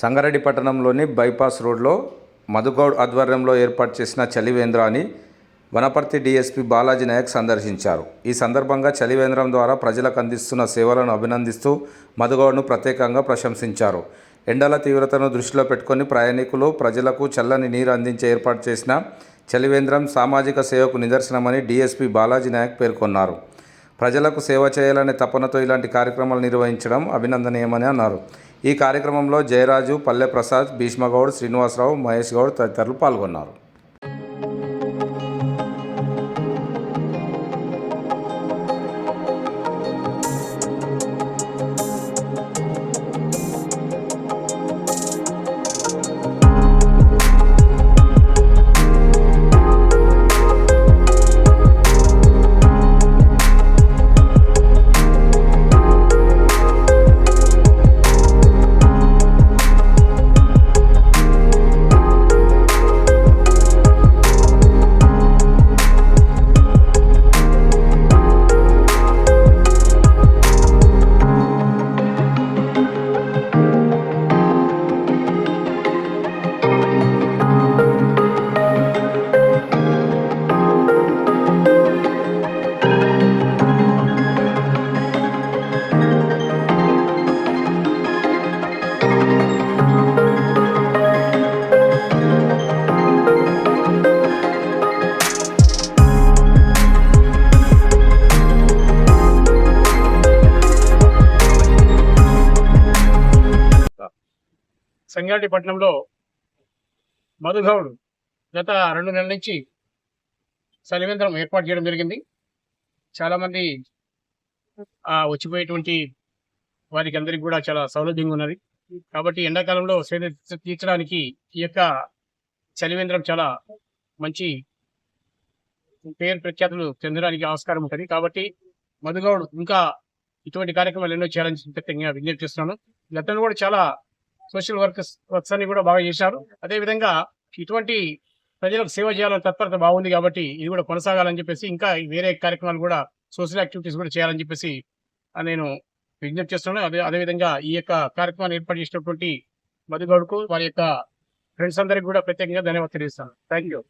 సంగారెడ్డి పట్టణంలోని బైపాస్ రోడ్లో మధుగౌడ్ ఆధ్వర్యంలో ఏర్పాటు చేసిన చలివేంద్రాన్ని వనపర్తి డీఎస్పీ బాలాజీ నాయక్ సందర్శించారు. ఈ సందర్భంగా చలివేంద్రం ద్వారా ప్రజలకు అందిస్తున్న సేవలను అభినందిస్తూ మధుగౌడ్ను ప్రత్యేకంగా ప్రశంసించారు. ఎండల తీవ్రతను దృష్టిలో పెట్టుకొని ప్రయాణికులు ప్రజలకు చల్లని నీరు అందించే ఏర్పాటు చేసిన చలివేంద్రం సామాజిక సేవకు నిదర్శనమని డీఎస్పీ బాలాజీ నాయక్ పేర్కొన్నారు. ప్రజలకు సేవ చేయాలనే తపనతో ఇలాంటి కార్యక్రమాలు నిర్వహించడం అభినందనీయమని అన్నారు. ఈ కార్యక్రమంలో జయరాజు, పల్లె ప్రసాద్, భీష్మగౌడ్, శ్రీనివాసరావు, మహేష్ గౌడ్ తదితరులు పాల్గొన్నారు. సంగారెడ్డి పట్టణంలో మధుగౌడ్ గత 2 నెలల నుంచి చలివేంద్రం ఏర్పాటు చేయడం జరిగింది. చాలామంది వచ్చిపోయేటువంటి వారికి అందరికీ కూడా చాలా సౌలభ్యంగా ఉన్నది. కాబట్టి ఎండాకాలంలో సేద తీర్చడానికి ఈ యొక్క చలివేంద్రం చాలా మంచి పేరు ప్రఖ్యాతులు చెందడానికి ఆస్కారం ఉంటుంది. కాబట్టి మధుగౌడ్ ఇంకా ఇటువంటి కార్యక్రమాలు ఎన్నో చేయాలని ప్రత్యేకంగా విజ్ఞప్తి చేస్తున్నాను. గతంలో కూడా చాలా సోషల్ వర్క్స్ అన్ని కూడా బాగా చేశారు. అదేవిధంగా ఇటువంటి ప్రజలకు సేవ చేయాలని తత్పరత బాగుంది. కాబట్టి ఇది కూడా కొనసాగాలని చెప్పేసి ఇంకా వేరే కార్యక్రమాలు కూడా సోషల్ యాక్టివిటీస్ కూడా చేయాలని చెప్పేసి నేను విజ్ఞప్తి చేస్తున్నాను. అదేవిధంగా ఈ యొక్క కార్యక్రమాన్ని ఏర్పాటు చేసినటువంటి మధుగౌడ్కు వారి యొక్క ఫ్రెండ్స్ అందరికీ కూడా ప్రత్యేకంగా ధన్యవాదాలు తెలియజేస్తాను. Thank you.